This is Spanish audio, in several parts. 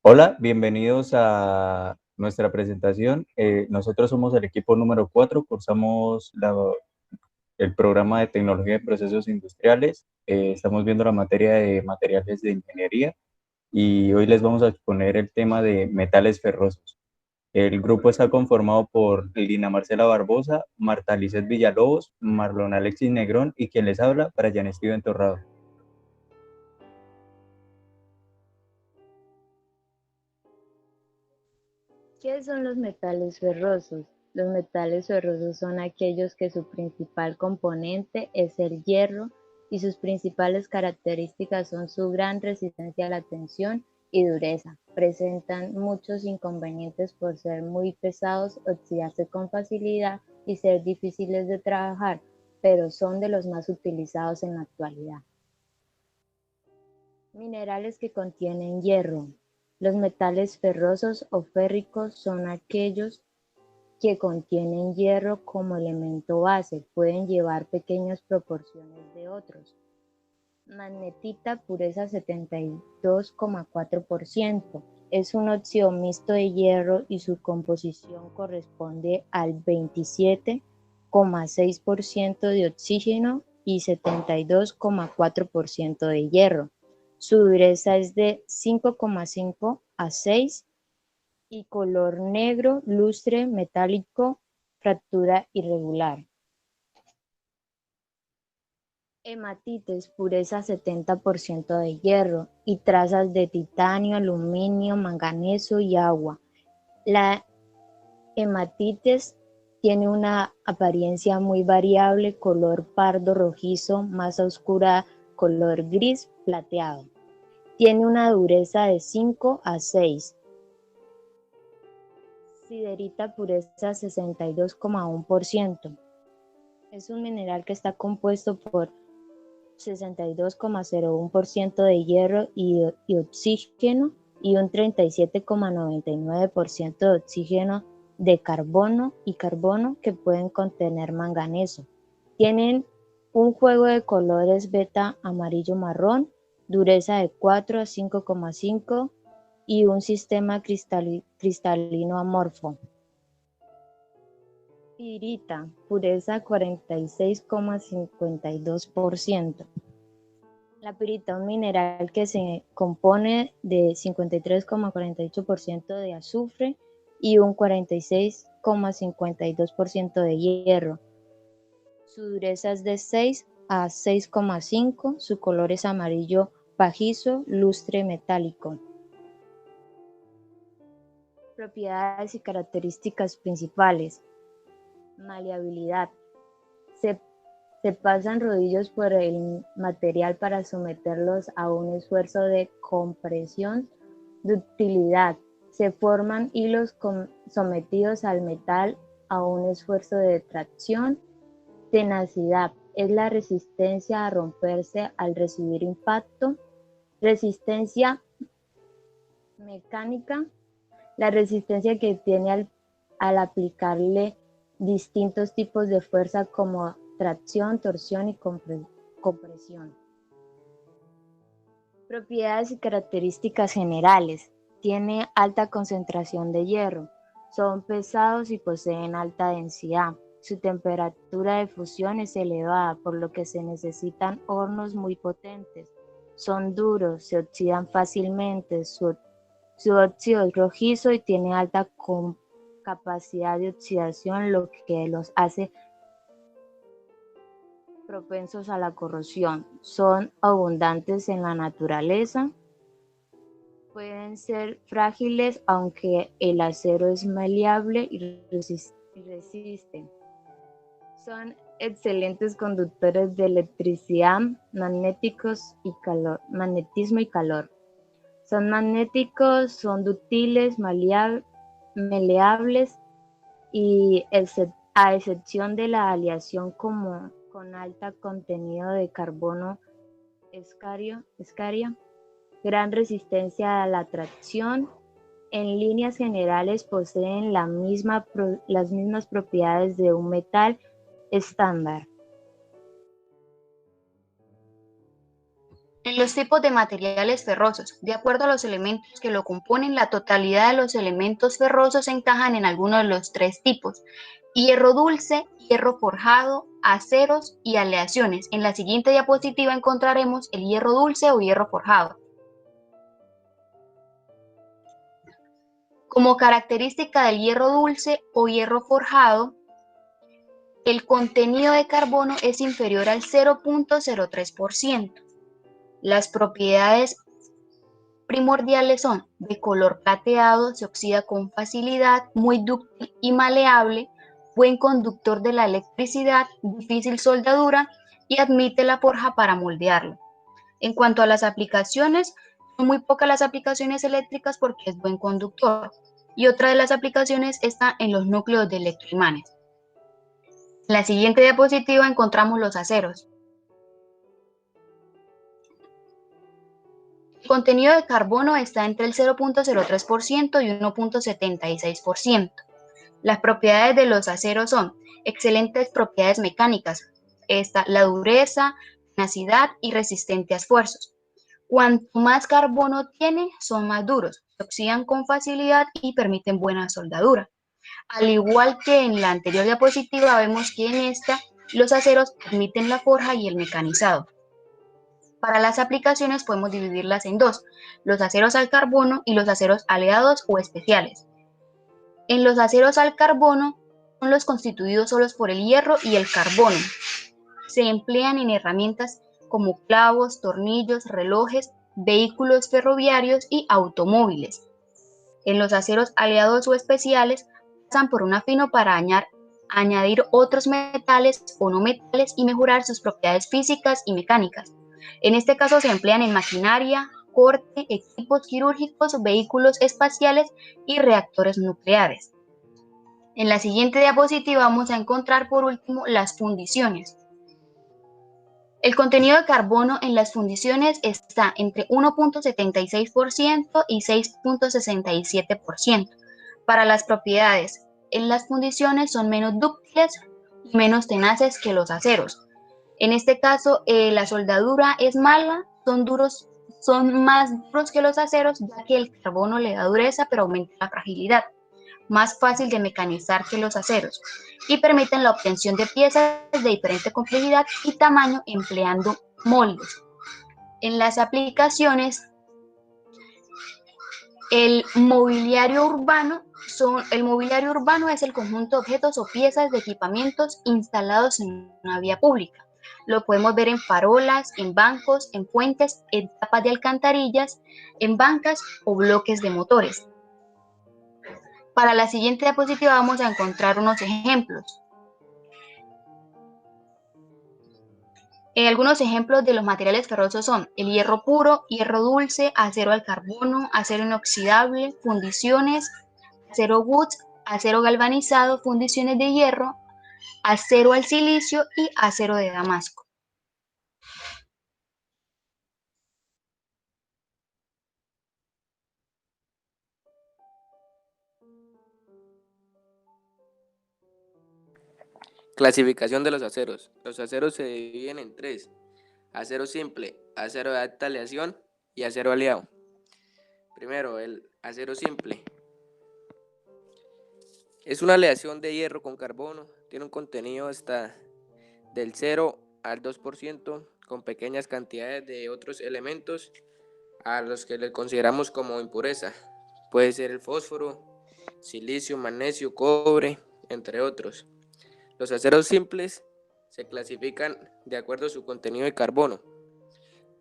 Hola, bienvenidos a nuestra presentación. Nosotros somos el equipo número 4, cursamos el programa de tecnología de procesos industriales. Estamos viendo la materia de materiales de ingeniería y hoy les vamos a exponer el tema de metales ferrosos. El grupo está conformado por Lina Marcela Barbosa, Marta Lizeth Villalobos, Marlon Alexis Negrón y quien les habla, Brian Steven Torrado. ¿Qué son los metales ferrosos? Los metales ferrosos son aquellos que su principal componente es el hierro y sus principales características son su gran resistencia a la tensión y dureza. Presentan muchos inconvenientes por ser muy pesados, oxidarse con facilidad y ser difíciles de trabajar, pero son de los más utilizados en la actualidad. Minerales que contienen hierro. Los metales ferrosos o férricos son aquellos que contienen hierro como elemento base, pueden llevar pequeñas proporciones de otros. Magnetita, pureza 72,4%. Es un óxido mixto de hierro y su composición corresponde al 27,6% de oxígeno y 72,4% de hierro. Su dureza es de 5,5 a 6 y color negro, lustre, metálico, fractura irregular. Hematites, pureza 70% de hierro y trazas de titanio, aluminio, manganeso y agua. La hematites tiene una apariencia muy variable, color pardo rojizo, masa oscura, color gris plateado. Tiene una dureza de 5 a 6. Siderita, pureza 62,1%. Es un mineral que está compuesto por 62,01% de hierro y oxígeno y un 37,99% de oxígeno de carbono y carbono que pueden contener manganeso. Tienen un juego de colores beta amarillo-marrón, dureza de 4 a 5,5 y un sistema cristalino amorfo. Pirita, pureza 46,52%. La pirita, un mineral que se compone de 53,48% de azufre y un 46,52% de hierro. Su dureza es de 6 a 6,5, su color es amarillo pajizo, lustre metálico. Propiedades y características principales. Maleabilidad. Se, se pasan rodillos por el material para someterlos a un esfuerzo de compresión. Ductilidad. Se forman hilos sometidos al metal a un esfuerzo de tracción. Tenacidad. Es la resistencia a romperse al recibir impacto. Resistencia mecánica. La resistencia que tiene al aplicarle distintos tipos de fuerza como tracción, torsión y compresión. Propiedades y características generales. Tiene alta concentración de hierro. Son pesados y poseen alta densidad. Su temperatura de fusión es elevada, por lo que se necesitan hornos muy potentes. Son duros, se oxidan fácilmente. Su óxido es rojizo y tiene alta capacidad de oxidación, lo que los hace propensos a la corrosión. Son abundantes en la naturaleza. Pueden ser frágiles, aunque el acero es maleable y resiste. Son excelentes conductores de electricidad, magnetismo y calor. Son magnéticos, son dúctiles, maleables y a excepción de la aleación con alto contenido de carbono escario, gran resistencia a la tracción. En líneas generales poseen las mismas propiedades de un metal estándar. En los tipos de materiales ferrosos, de acuerdo a los elementos que lo componen, la totalidad de los elementos ferrosos encajan en alguno de los tres tipos: hierro dulce, hierro forjado, aceros y aleaciones. En la siguiente diapositiva encontraremos el hierro dulce o hierro forjado. Como característica del hierro dulce o hierro forjado, el contenido de carbono es inferior al 0.03%. Las propiedades primordiales son: de color plateado, se oxida con facilidad, muy dúctil y maleable, buen conductor de la electricidad, difícil soldadura y admite la forja para moldearlo. En cuanto a las aplicaciones, son muy pocas las aplicaciones eléctricas porque es buen conductor, y otra de las aplicaciones está en los núcleos de electroimanes. En la siguiente diapositiva encontramos los aceros. El contenido de carbono está entre el 0.03% y 1.76%. Las propiedades de los aceros son: excelentes propiedades mecánicas, la dureza, tenacidad y resistente a esfuerzos. Cuanto más carbono tiene, son más duros, se oxidan con facilidad y permiten buena soldadura. Al igual que en la anterior diapositiva, vemos que en esta los aceros permiten la forja y el mecanizado. Para las aplicaciones podemos dividirlas en dos: los aceros al carbono y los aceros aleados o especiales. En los aceros al carbono son los constituidos solos por el hierro y el carbono. Se emplean en herramientas como clavos, tornillos, relojes, vehículos ferroviarios y automóviles. En los aceros aleados o especiales pasan por un afino para añadir otros metales o no metales y mejorar sus propiedades físicas y mecánicas. En este caso se emplean en maquinaria, corte, equipos quirúrgicos, vehículos espaciales y reactores nucleares. En la siguiente diapositiva vamos a encontrar por último las fundiciones. El contenido de carbono en las fundiciones está entre 1.76% y 6.67%. Para las propiedades, en las fundiciones son menos dúctiles y menos tenaces que los aceros. En este caso, la soldadura es mala, son más duros que los aceros, ya que el carbono le da dureza pero aumenta la fragilidad. Más fácil de mecanizar que los aceros, y permiten la obtención de piezas de diferente complejidad y tamaño empleando moldes. En las aplicaciones, el mobiliario urbano es el conjunto de objetos o piezas de equipamientos instalados en una vía pública. Lo podemos ver en farolas, en bancos, en fuentes, en tapas de alcantarillas, en bancas o bloques de motores. Para la siguiente diapositiva vamos a encontrar unos ejemplos. Algunos ejemplos de los materiales ferrosos son el hierro puro, hierro dulce, acero al carbono, acero inoxidable, fundiciones, acero Woods, acero galvanizado, fundiciones de hierro, acero al silicio y acero de Damasco. Clasificación de los aceros. Los aceros se dividen en tres: acero simple, acero de alta aleación y acero aliado. Primero, el acero simple. Es una aleación de hierro con carbono, tiene un contenido hasta del 0 al 2%, con pequeñas cantidades de otros elementos a los que le consideramos como impureza. Puede ser el fósforo, silicio, magnesio, cobre, entre otros. Los aceros simples se clasifican de acuerdo a su contenido de carbono.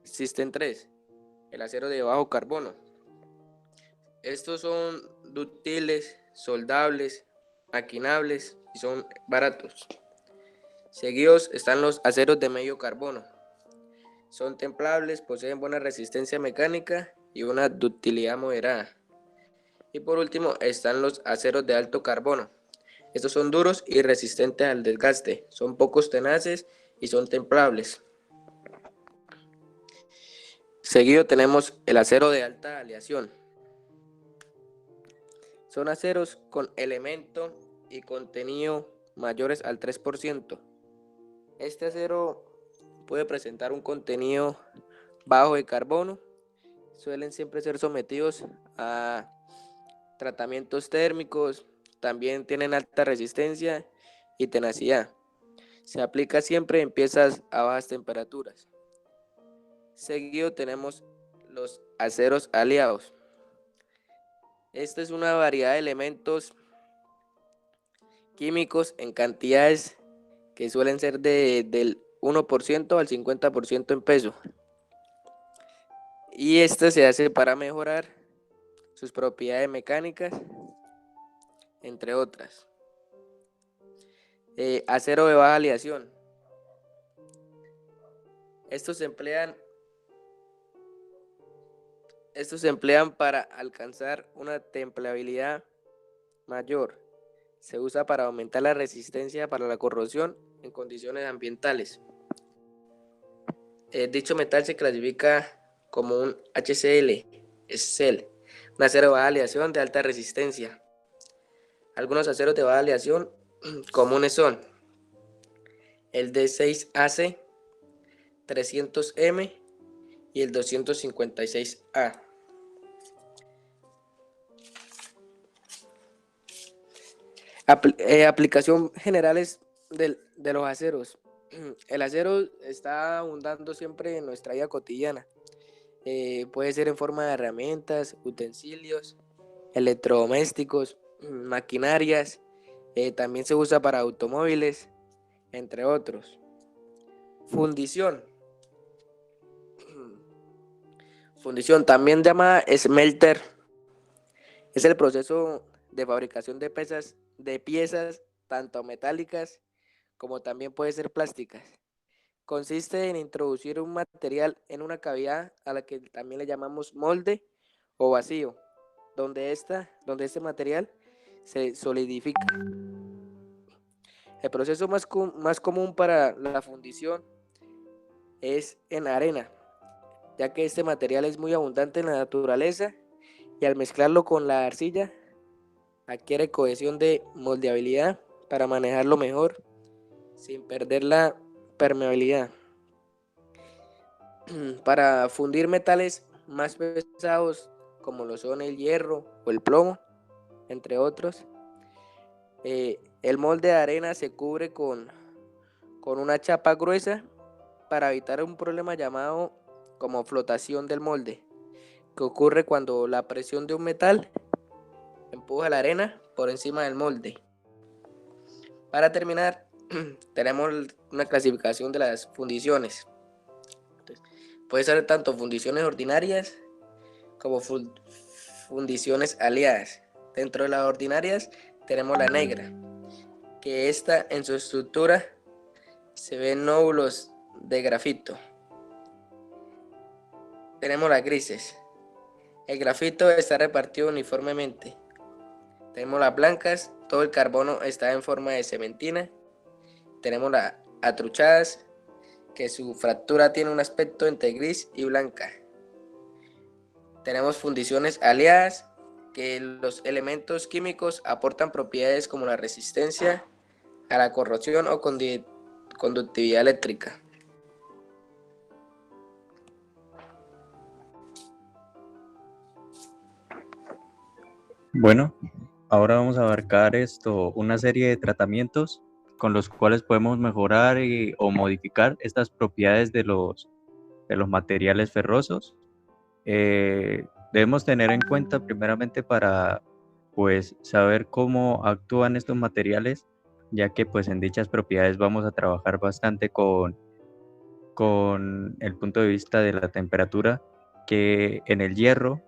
Existen tres: el acero de bajo carbono. Estos son dúctiles, soldables, maquinables y son baratos. Seguidos están los aceros de medio carbono. Son templables, poseen buena resistencia mecánica y una ductilidad moderada. Y por último están los aceros de alto carbono. Estos son duros y resistentes al desgaste, son pocos tenaces y son templables. Seguido tenemos el acero de alta aleación. Son aceros con elemento y contenido mayores al 3%. Este acero puede presentar un contenido bajo de carbono suelen siempre ser sometidos a tratamientos térmicos, también tienen alta resistencia y tenacidad. Se aplica siempre en piezas a bajas temperaturas. Seguido tenemos los aceros aliados. Esta es una variedad de elementos químicos en cantidades que suelen ser del 1% al 50% en peso. Y esta se hace para mejorar sus propiedades mecánicas, entre otras. Acero de baja aleación. Estos se emplean para alcanzar una templabilidad mayor. Se usa para aumentar la resistencia para la corrosión en condiciones ambientales. Dicho metal se clasifica como un HCl, un acero de baja aleación de alta resistencia. Algunos aceros de baja aleación comunes son el D6AC, 300M y el 256A. Aplicación generales de los aceros. El acero está abundando siempre en nuestra vida cotidiana. Puede ser en forma de herramientas, utensilios, electrodomésticos, maquinarias. También se usa para automóviles, entre otros. Fundición. Fundición, también llamada smelter, es el proceso de fabricación de piezas tanto metálicas como también puede ser plásticas. Consiste en introducir un material en una cavidad a la que también le llamamos molde o vacío, donde este material se solidifica. El proceso más común para la fundición es en arena, ya que este material es muy abundante en la naturaleza y al mezclarlo con la arcilla adquiere cohesión de moldeabilidad para manejarlo mejor sin perder la permeabilidad. Para fundir metales más pesados como lo son el hierro o el plomo, entre otros, el molde de arena se cubre con una chapa gruesa para evitar un problema llamado como flotación del molde, que ocurre cuando la presión de un metal empuja la arena por encima del molde. Para terminar, tenemos una clasificación de las fundiciones. Entonces, puede ser tanto fundiciones ordinarias como fundiciones aliadas. Dentro de las ordinarias tenemos la negra, que esta en su estructura se ven nódulos de grafito. Tenemos las grises. El grafito está repartido uniformemente. Tenemos las blancas, todo el carbono está en forma de cementina. Tenemos las atruchadas, que su fractura tiene un aspecto entre gris y blanca. Tenemos fundiciones aliadas, que los elementos químicos aportan propiedades como la resistencia a la corrosión o conductividad eléctrica. Bueno, ahora vamos a abarcar una serie de tratamientos con los cuales podemos mejorar o modificar estas propiedades de los materiales ferrosos. Debemos tener en cuenta primeramente para saber cómo actúan estos materiales, ya que en dichas propiedades vamos a trabajar bastante con el punto de vista de la temperatura, que en el hierro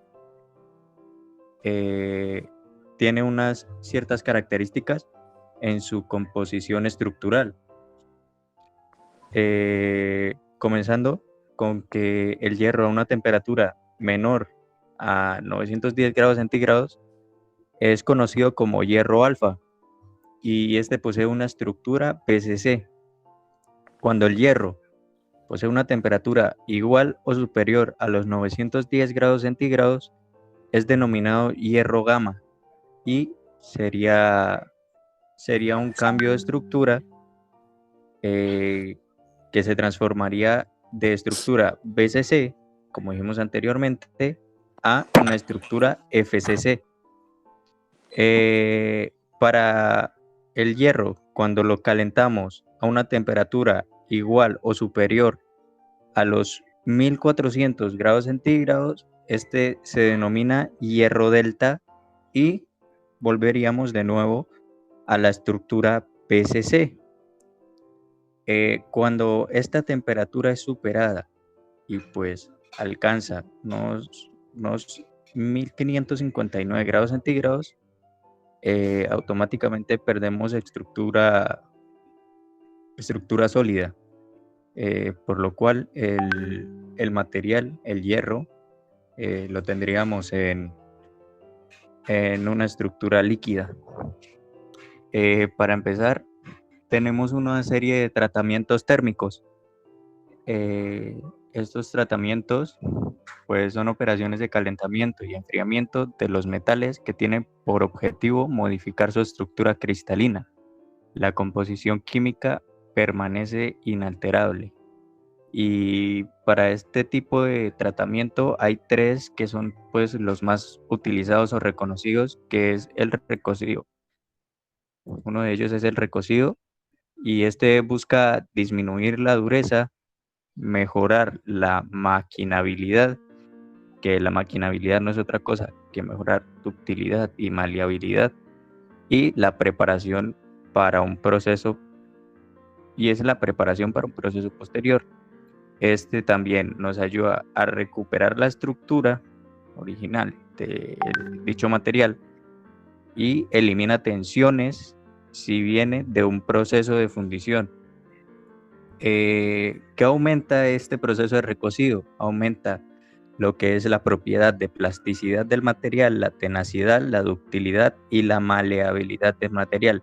tiene unas ciertas características en su composición estructural. Comenzando con que el hierro a una temperatura menor a 910 grados centígrados es conocido como hierro alfa y este posee una estructura PCC. Cuando el hierro posee una temperatura igual o superior a los 910 grados centígrados es denominado hierro gamma y sería un cambio de estructura que se transformaría de estructura BCC como dijimos anteriormente, a una estructura FCC. Para el hierro, cuando lo calentamos a una temperatura igual o superior a los 1400 grados centígrados, este se denomina hierro delta y volveríamos de nuevo a la estructura PCC. Cuando esta temperatura es superada y pues alcanza unos 1559 grados centígrados, automáticamente perdemos estructura sólida, por lo cual el material, el hierro, lo tendríamos en una estructura líquida. Para empezar, tenemos una serie de tratamientos térmicos. Estos tratamientos pues son operaciones de calentamiento y enfriamiento de los metales que tienen por objetivo modificar su estructura cristalina. La composición química permanece inalterable. Y para este tipo de tratamiento hay tres que son pues los más utilizados o reconocidos, que es el recocido. Uno de ellos es el recocido y este busca disminuir la dureza, mejorar la maquinabilidad, que la maquinabilidad no es otra cosa que mejorar ductilidad y maleabilidad, y la preparación para un proceso, y es la preparación para un proceso posterior. Este también nos ayuda a recuperar la estructura original de dicho material y elimina tensiones si viene de un proceso de fundición. ¿Qué aumenta este proceso de recocido? Aumenta lo que es la propiedad de plasticidad del material, la tenacidad, la ductilidad y la maleabilidad del material.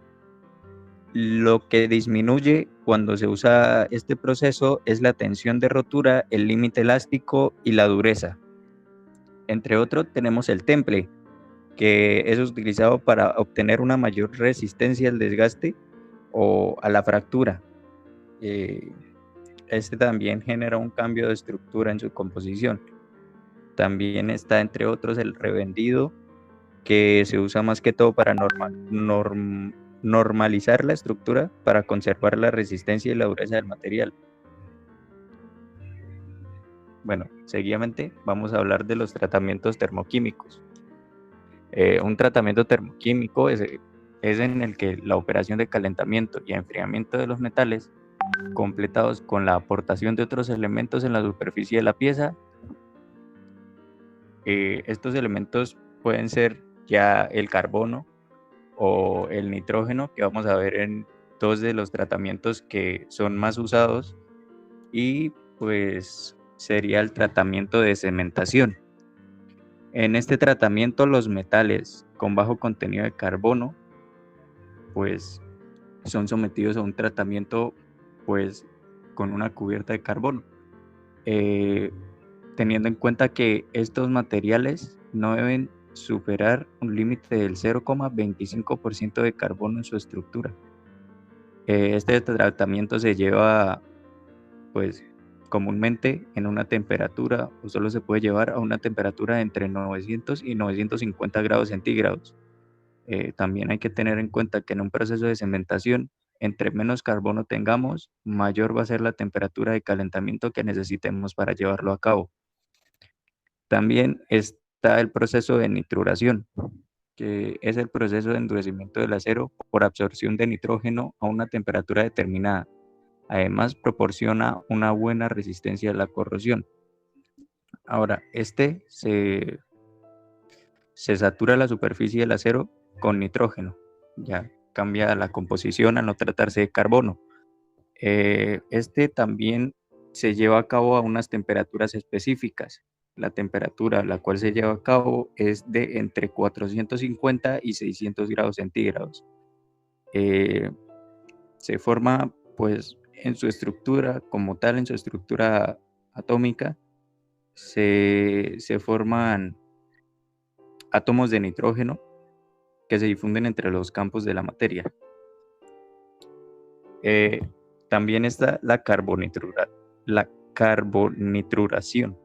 Lo que disminuye cuando se usa este proceso es la tensión de rotura, el límite elástico y la dureza. Entre otros tenemos el temple, que es utilizado para obtener una mayor resistencia al desgaste o a la fractura. Este también genera un cambio de estructura en su composición. También está, entre otros, el revendido, que se usa más que todo para normalizar la estructura para conservar la resistencia y la dureza del material. Bueno, seguidamente vamos a hablar de los tratamientos termoquímicos. Un tratamiento termoquímico es en el que la operación de calentamiento y enfriamiento de los metales, completados con la aportación de otros elementos en la superficie de la pieza. Estos elementos pueden ser ya el carbono o el nitrógeno, que vamos a ver en dos de los tratamientos que son más usados, y pues sería el tratamiento de cementación. En este tratamiento los metales con bajo contenido de carbono pues son sometidos a un tratamiento pues con una cubierta de carbono, teniendo en cuenta que estos materiales no deben superar un límite del 0,25% de carbono en su estructura. Este tratamiento se lleva pues comúnmente en una temperatura, o solo se puede llevar a una temperatura de entre 900 y 950 grados centígrados. También hay que tener en cuenta que en un proceso de cementación, entre menos carbono tengamos, mayor va a ser la temperatura de calentamiento que necesitemos para llevarlo a cabo. También está el proceso de nitruración, que es el proceso de endurecimiento del acero por absorción de nitrógeno a una temperatura determinada. Además, proporciona una buena resistencia a la corrosión. Ahora, se satura la superficie del acero con nitrógeno. Ya cambia la composición al no tratarse de carbono. Este también se lleva a cabo a unas temperaturas específicas. La temperatura a la cual se lleva a cabo es de entre 450 y 600 grados centígrados. Se forma pues en su estructura como tal, en su estructura atómica, se forman átomos de nitrógeno que se difunden entre los campos de la materia. También está la carbonitruración.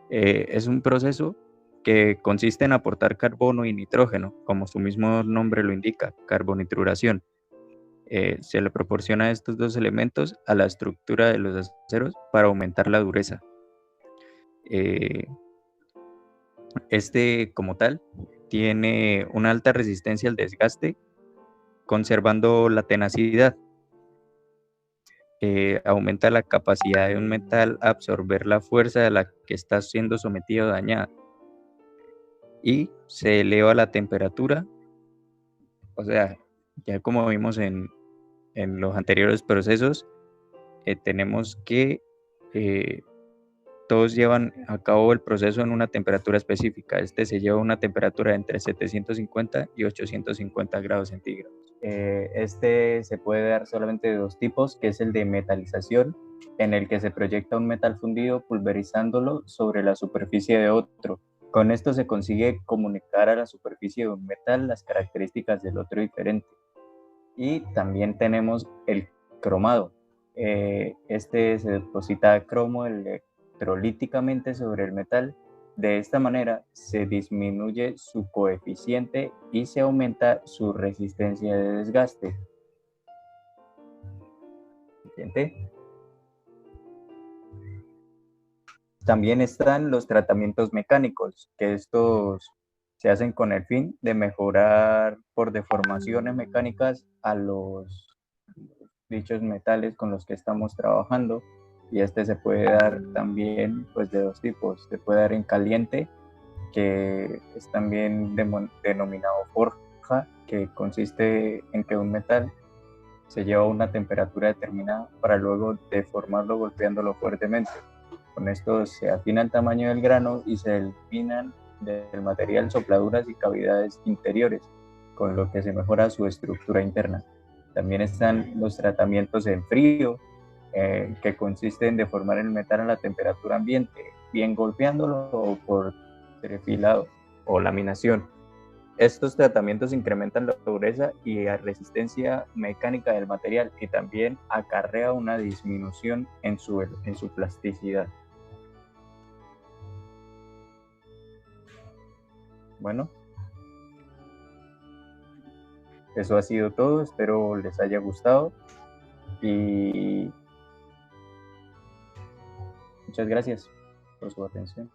Es un proceso que consiste en aportar carbono y nitrógeno, como su mismo nombre lo indica, carbonitruración. Se le proporciona estos dos elementos a la estructura de los aceros para aumentar la dureza. Este, como tal, tiene una alta resistencia al desgaste, conservando la tenacidad. Aumenta la capacidad de un metal a absorber la fuerza de la que está siendo sometido o dañada. Y se eleva la temperatura, o sea, ya como vimos en los anteriores procesos, tenemos que todos llevan a cabo el proceso en una temperatura específica. Este se lleva a una temperatura entre 750 y 850 grados centígrados. Este se puede dar solamente de dos tipos, que es el de metalización, en el que se proyecta un metal fundido pulverizándolo sobre la superficie de otro. Con esto se consigue comunicar a la superficie de un metal las características del otro diferente. Y también tenemos el cromado. Este se deposita cromo electrolíticamente sobre el metal. De esta manera se disminuye su coeficiente y se aumenta su resistencia de desgaste. Siguiente. También están los tratamientos mecánicos, que estos se hacen con el fin de mejorar por deformaciones mecánicas a los dichos metales con los que estamos trabajando, y este se puede dar también pues de dos tipos. Se puede dar en caliente, que es también denominado forja, que consiste en que un metal se lleva a una temperatura determinada para luego deformarlo golpeándolo fuertemente. Con esto se afina el tamaño del grano y se eliminan del material sopladuras y cavidades interiores, con lo que se mejora su estructura interna. También están los tratamientos en frío, que consiste en deformar el metal a la temperatura ambiente, bien golpeándolo o por trefilado o laminación. Estos tratamientos incrementan la dureza y la resistencia mecánica del material, y también acarrea una disminución en su plasticidad. Bueno, eso ha sido todo. Espero les haya gustado y muchas gracias por su atención.